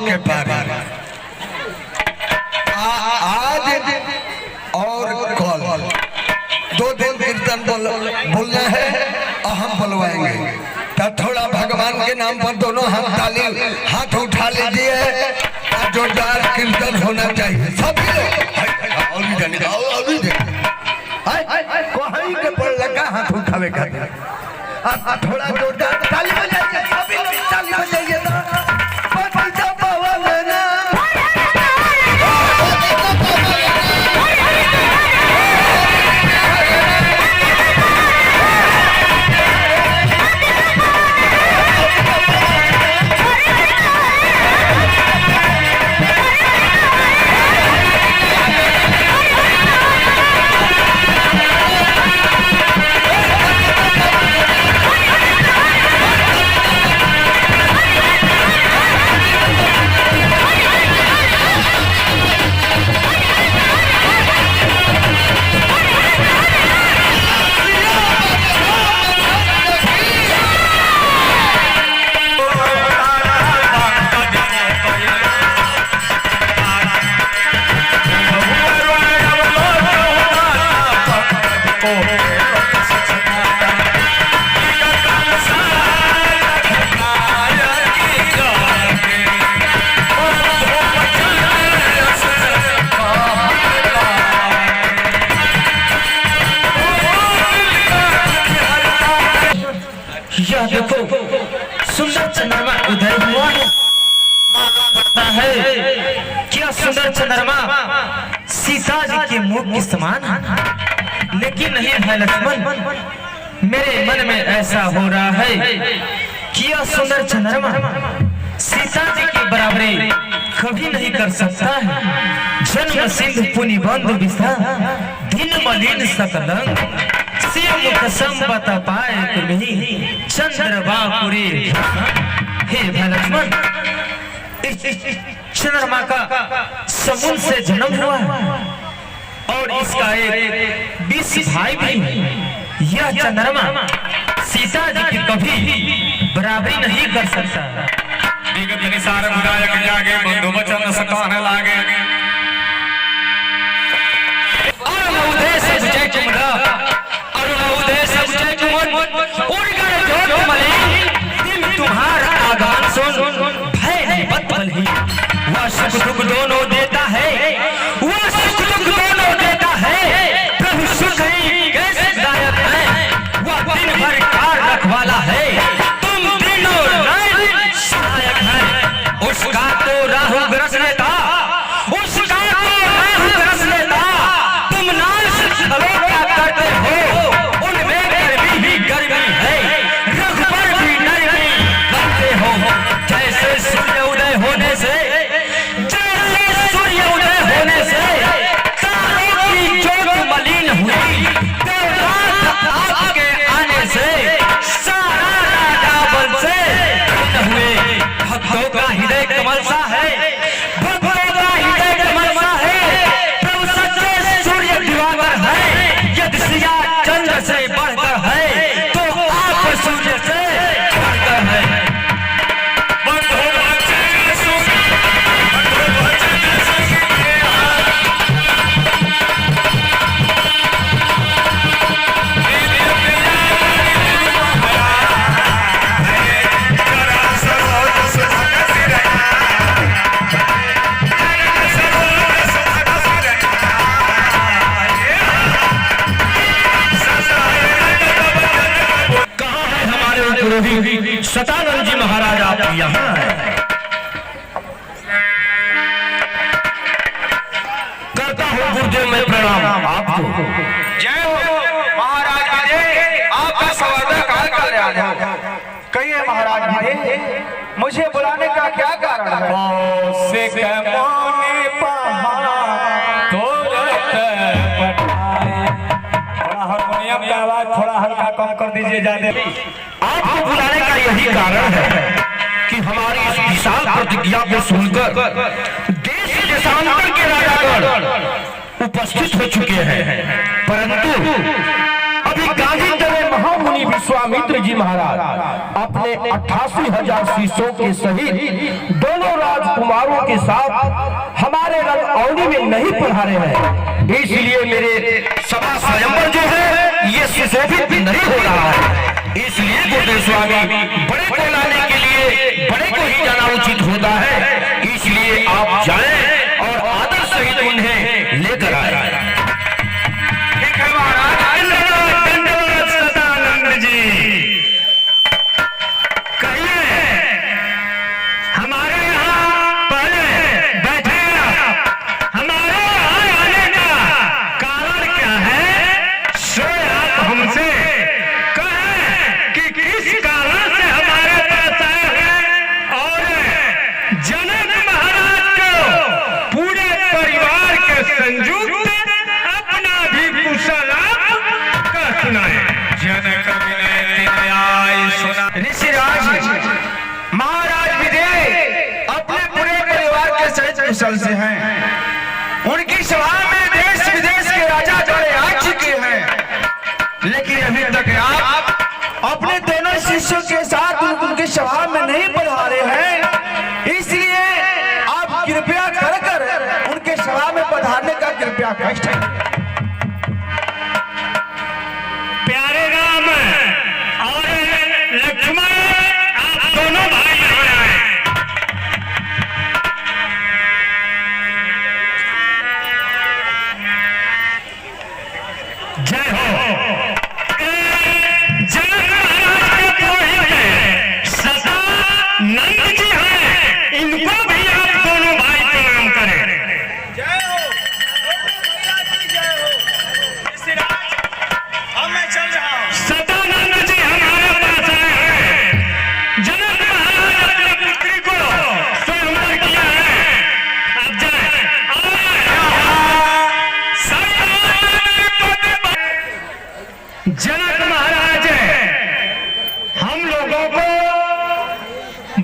के पारी आज और कल 2 दिन कीर्तन बोलना है और हम बोलवाएंगे। तो थोड़ा भगवान के नाम पर दोनों हम ताली हाथ उठा लीजिए और जोरदार कीर्तन होना चाहिए सभी लोग। कोई के पड़ लगा हाथ उठावे का थोड़ा जोरदार ताली बजाइए सभी लोग ताली बजाइए ना। सुंदर चंद्रमा उदय हुआ है। क्या सुंदर चंद्रमा सीता जी के मुख के समान, लेकिन नहीं है लक्ष्मण, मेरे मन में ऐसा हो रहा है कि यह सुंदर चंद्रमा सीता जी की बराबरी कभी नहीं कर सकता है। जन्म सिंधु पुनि बंधु विषा दिन मलिन सकलंग मुख संपत पाए तुम्ही चंद्र बापुरी। हे भाई लक्ष्मण, चंद्रमा का समुद्र से जन्म हुआ और इसका एक 20 भाई भी। यह चंद्रमा सीता जी की कभी बराबरी नहीं कर सकता। विगत निसार विधायक जागे बंधु वचन सकान लागे तुम्हारा आगान सुन भय बदल ही वह सुख दुख दोनों देता है, वह सुख दुख दोनों देता है। प्रभु सुख ही कैसे दायक है, वह दिन भर कार रखवाला है। तुम दिनों रात सहायक है, उसका तो राहु ग्रस लेता, उसका तो राहु ग्रस लेता। तुम नाल से चलो क्या करते हो, उनमें गर्मी ही गर्मी है। रघुबर भी नरमी बनते हो, जैसे सूर्य उदय होने से, जैसे सूर्य उदय होने से तारों की ज्योत मलिन हुई, देवरात आपके आने से सारा राजा बल से हुए। भक्तों का हृदय कमल सा है, भक्तों का हृदय कमल सा है। प्रभु सच्चे सूर्य दिवाकर है, यदि सिया चंद्र से बढ़कर है तो आप सूर्य से बढ़कर है। सतानंद जी महाराज आप यहाँ करता हूँ गुरुदेव में प्रणाम आपको। जय हो महाराज विजय, आपका स्वागत कर रहा हूं। कहिए महाराज विजय, मुझे बुलाने का क्या कारण है? से कमोने थोड़ा हारमोनियम का आवाज थोड़ा हल्का कम कर दीजिए ज्यादा। आपको बुलाने का यही कारण है कि हमारी इस विशाल प्रतिज्ञा को सुनकर देश देशांतर के राजागण उपस्थित हो चुके हैं, परंतु अभी अभी गांधी तले महामुनि विश्वामित्र जी महाराज अपने 88,000 शिष्यों के सहित दोनों राजकुमारों के साथ हमारे रंगौली में नहीं पधारे हैं, इसलिए मेरे सभा स्वयंवर जो है ये सुशोभित भी नहीं हो रहा है। इसलिए गुरुदेव स्वामी बड़े को लाने के लिए बड़े को ही जाना उचित होता है, इसलिए आप जाएं और आदर सहित उन्हें लेकर आए। ठीक है महाराज। धन्यवाद सदानंद जी। कहिए हमारे यहाँ पहले बैठे आप, हमारे यहाँ आने का कारण क्या है, सो आप हमसे कहें कि किस कारण से हमारे पास आए हैं और जनक महाराज को पूरे परिवार के संयुक्त अपना भी कुशलाप कह सुनाए। जनक विनय न्याय सुना। ऋषिराज महाराज विदेह अपने पूरे परिवार के सहित कुशल से हैं। उनकी सभा में देश विदेश के राजा बड़े आ चुके हैं, लेकिन अभी तक आप अपने दोनों शिष्यों के साथ उनकी सभा में नहीं पधारे हैं, इसलिए आप कृपया कर उनके सभा में पधारने का कृपया कष्ट है। प्यारे राम और लक्ष्मण, आप दोनों भाई यहाँ आए। जय हो। जनक महाराज के पुरोहित सदानंद जी हैं, इनको भी आप दोनों भाई प्रणाम करें। जय हो जय हो। ऋषिराज अब मैं चल रहा हूँ। सदानंद जी हमारे पास आए हैं। जनक महाराज अपनी पुत्री को स्वयंवर किया है। अब जाए जनक महाराज हम लोगों को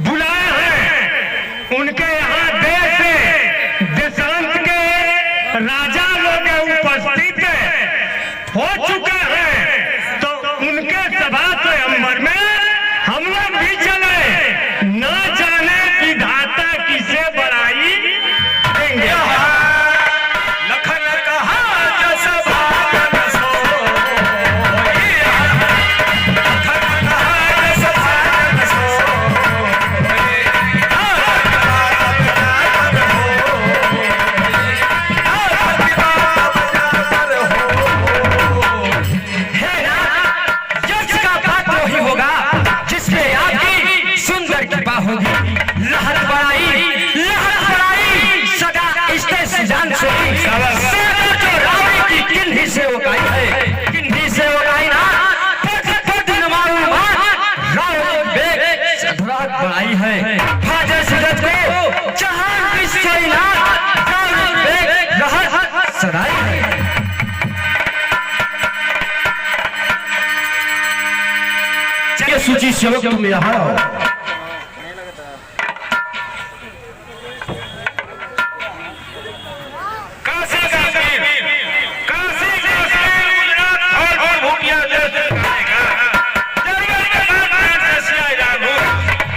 बुलाए हैं। उनके यहाँ देश देशांत के राजा लोग उपस्थित हो चुके हैं, तो उनके सभा स्वयंवर में हम लोग भी चले, न जाने विधाता किसे बड़ाई देंगे। लखन कहा जस भागन सो, लखन कहा जस भागन सो, है ना, यश का पात्र वही होगा जिसमें आपकी सुंदर कृपा होगी। लहर बढ़ाई सदा इष्टे सुजान सोई, सेना जो रावण की किन्ही से उकाई है, किन्ही से उकाई ना पद नमारू रावण बेग सधरात बढ़ाई है। फाजे सुजत को जहां विश्वई ना रावण बेग लहर सराई है। ये सूची सेवक तुम यहाँ आओ। काशी काश्मीर, काशी काश्मीर, गुजरात और भूटिया देश का जंगल के बाद एशिया जागो,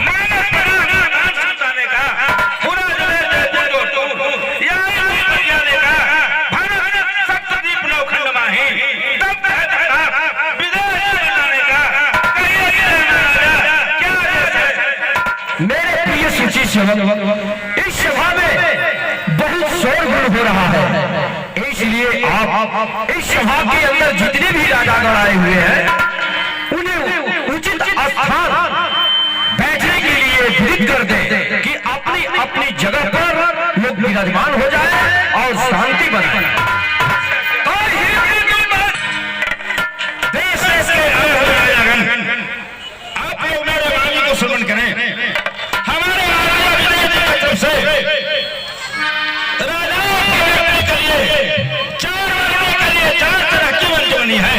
मानस पराना नाम सुनाने का, पूरा जगह जो या जाने का, भारत सप्तद्वीप नौखंड माही, तब तक विदेश जाने का, मेरे प्रिय सूची सेवक, इस सभा में बहुत शोरगुल हो रहा है, इसलिए आप इस सभा के अंदर जितने भी राजागण आए हुए हैं उन्हें उचित स्थान बैठने के लिए विदित कर दें कि अपनी अपनी जगह पर लोग विराजमान हो जाए और शांति बनाए। देश के आप लोग मेरे वाणी को श्रवण करें। हमारे राजा विजय जी की तरफ से राजाओं के लिए 4 वर्गों के लिए 4 तरह की वर्ग बनी है।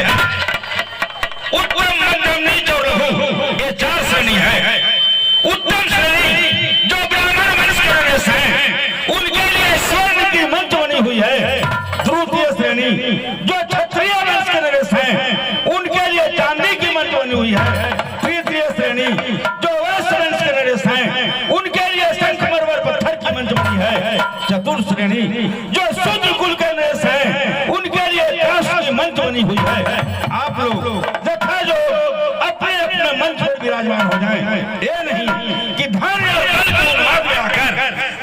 उत्तम, मध्यम, नीच और लघु, ये 4 श्रेणी है। उत्तम श्रेणी जो चतुर श्रेणी जो शूद्र कुल के नेस हैं, उनके लिए कास्ट की मंच बनी हुई है। आप लोग देखा जो अपने अपने मंच पर विराजमान हो जाएं, ये नहीं कि धान्य और जल को उन्माद में आकर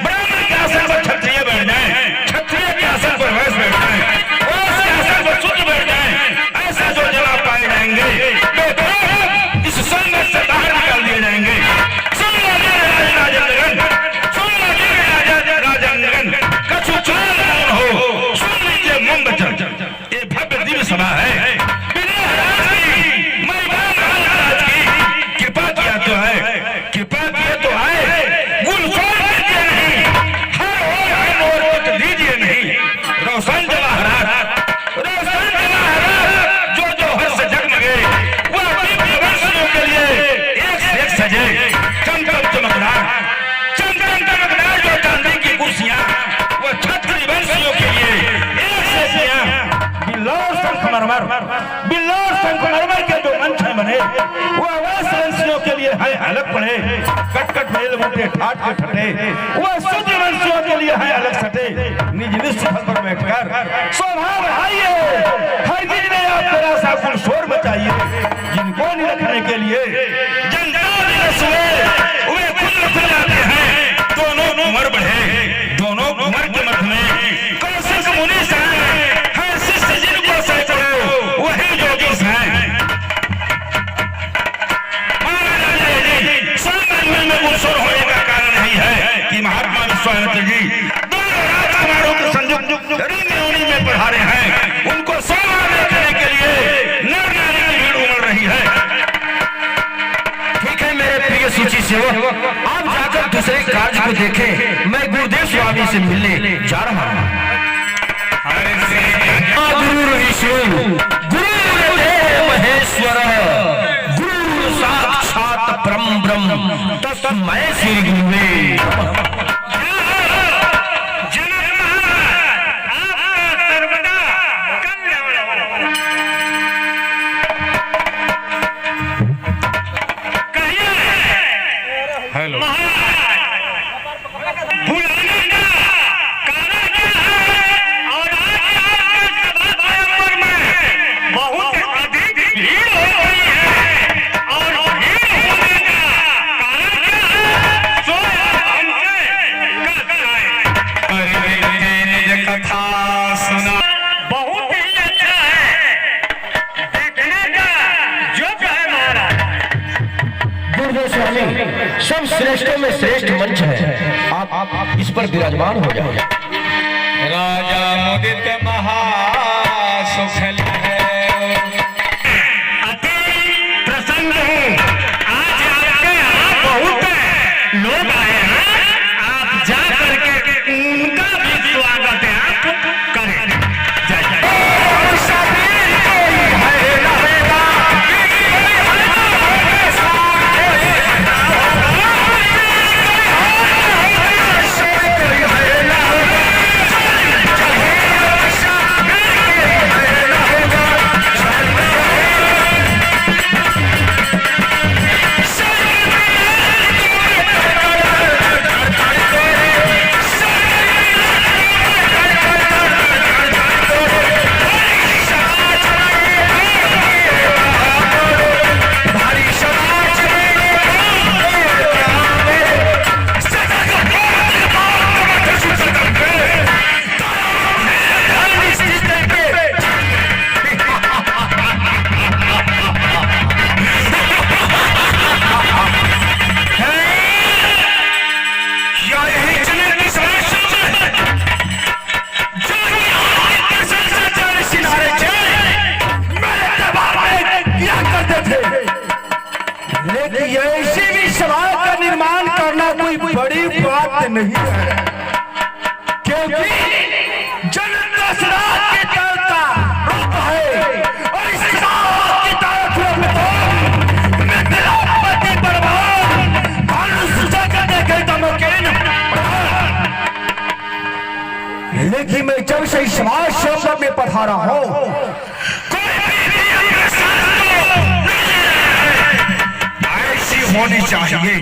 ब्राह्मण के आसन पर क्षत्रिय बैठ जाएं, क्षत्रिय के आसन पर वैश्य बैठ जाएं, वैश्य के आसन पर शूद्र बैठ जाएं। ऐसा जो जवाब पाए जाएंगे तो इस संघर्ष से बाहर निकाल दिए जाएंगे। सुन लो मेरे राजन, सुन लो मेरे राजन, कछु चाल मौन हो, सुन लीजिए मुंबचन। ये भव्य दिव्य सभा है, बिना हराज की, मैं महाराज की कृपा किया तो है, कृपा किया तो है, गुलफान दीजिए नहीं, हर मोर तक दीजिए नहीं। रोशन जवाहरात, रोशन जवाहरात, जो हर्ष जगमगे, वह दिव्य वंशियों के लिए एक से एक सजे, चमचम चमकदार, चमचम चमकदार जो चांदी की कुर्सियां, वह क्षत्रिय वंशियों के लिए एक से बिल्लौर संगमरमर के जो मंच है बने, वह वैश्य वंशियों के लिए है अलग पड़े, कट मेल मुठे ठाट के ठटे, वह शूद्र वंशियों के लिए है अलग सटे। निज निज स्थल पर बैठकर स्वभाव बढ़ाइए, हर चीज में आप तेरा सा कुल शोर मचाइए। जिनको नहीं रखने के लिए जनता वे खुद जाते हैं, दोनों उम्र बढ़े, दोनों उम्र के मध्य में कौशिक मुनि है, शिष्य जिनको सैकड़ों वही योगी हैं। में गुलशोर होने का कारण नहीं है कि महात्मा विश्वामित्र जी दोनों राजकुमारों को संयुक्त ऋषि में पढ़ा रहे हैं। उनको सोना देखने के लिए नर नारी की भीड़ उमड़ रही है। ठीक है मेरे प्रिय सूची सेवक, आप जाकर दूसरे कार्य को देखें, मैं गुरुदेव स्वामी से मिलने जा रहा हूँ। गुरु विष्णु गुरुदेव महेश्वर, गुरु साक्षात परम ब्रह्म तस्मै श्री गुरुवे। सब श्रेष्ठों में श्रेष्ठ मंच है, आप इस पर विराजमान हो जाओ। राजा मुदित महासुख है, अति प्रसन्न हूँ। आज आपके यहाँ बहुत लोग आए हैं, आप जा करके उनका भी स्वागत है आप करें। नहीं है, क्योंकि जन्म दशरथ की तरता रूप है और इस की तरफ में दिलापति बर्बाद अनुसूचा का देखे तमकिन। लेकिन मैं जब से समाज शब्द में पढ़ा रहा हूँ, ऐसी होनी चाहिए।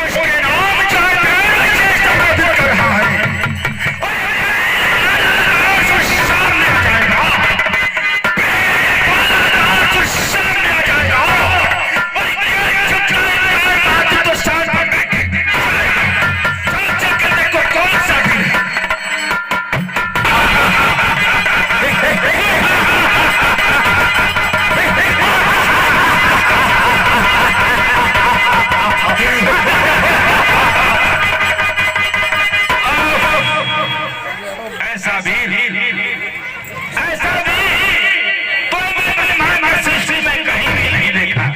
उसके नाम चाहकर संबोधित कर रहा है। सामने आ जाएगा, सामने आ जाएगा तो साथ चल कर देखो कौन सा भी ऐसा भी तो मैंने सृष्टि में कहीं भी नहीं देखा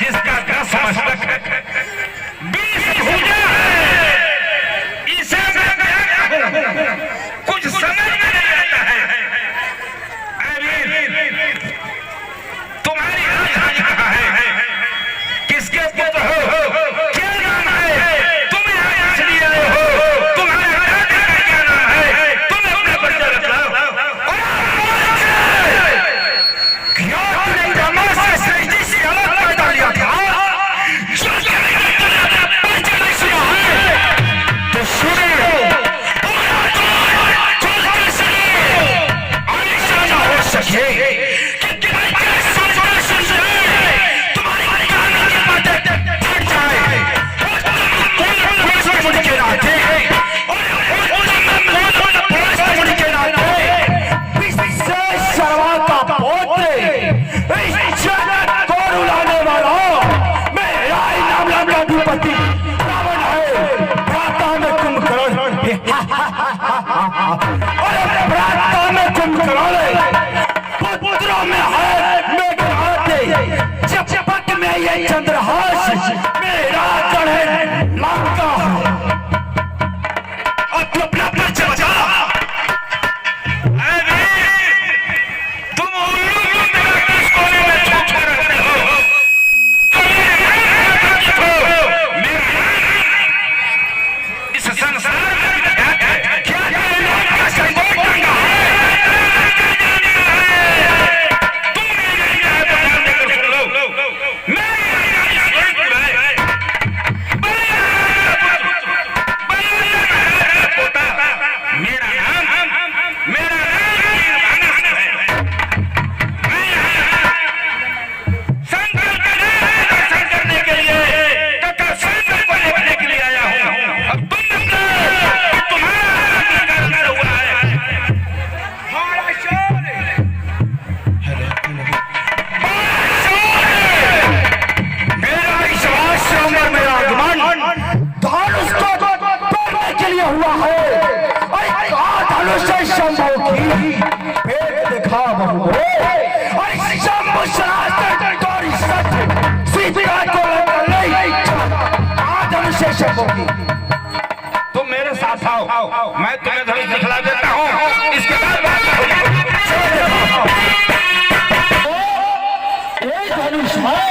जिसका 10 मस्तक 20 भुजा है। इसे मैं क्या कहूं, कुछ समझ में नहीं आता है। अमीर, तुम्हारी राजधानी कहाँ है? किसके पुत्र हो? क्या नाम है? तुम यहाँ इसलिए आए हो? तुम्हारे राजा का क्या नाम है? तुम अपने परिचय बताओ। क्यों तुमने ब्रह्मा से सृष्टि से अलग पैदा लिया था? जो परिचय नहीं सुना है तो सुनो। ऐसा ना हो सके कि तुम्हारी कानों की बातें फट जाए। मुझे के नाते मुझे के नाते सर्वा का पोत्र इस जगत को रुलाने वाला मेरा ही नाम अधिपति रावण है। भ्राता में कुंभकर्ण, अरे भ्राता में कुंभकर्ण, पुत्रों में है मेघनाद, चपक में ये चंद्रहास, मेरा गढ़ है लंका। अपना परिचय बचा। तुम मेरा किस कोने में छुपे रहते हो? इस संसार में क्या का संकोच टंगा है? तुम मेरे न्याय को ध्यान देकर सुन लो। मैं स्वयं है मेरा नाम संकल्प दर्शन करने के लिए तथा संकल्प को लेने के लिए आया हूँ। अब तुम तुम्हारा कारण हुआ है। मेरा विश्वास और मेरा आगमन धनुष को तोड़ने के लिए हुआ है। अरे कहा धनुष से शंभु की भेद दिखा बहु, अरे शंभु शास्त्र तोरी सत्य सीता को नहीं कहा धनुष से शंभु की। तुम मेरे साथ आओ, मैं तुम्हें धनुष दिखला देता हूँ। इसके बाद बात होगी। ये धनुष है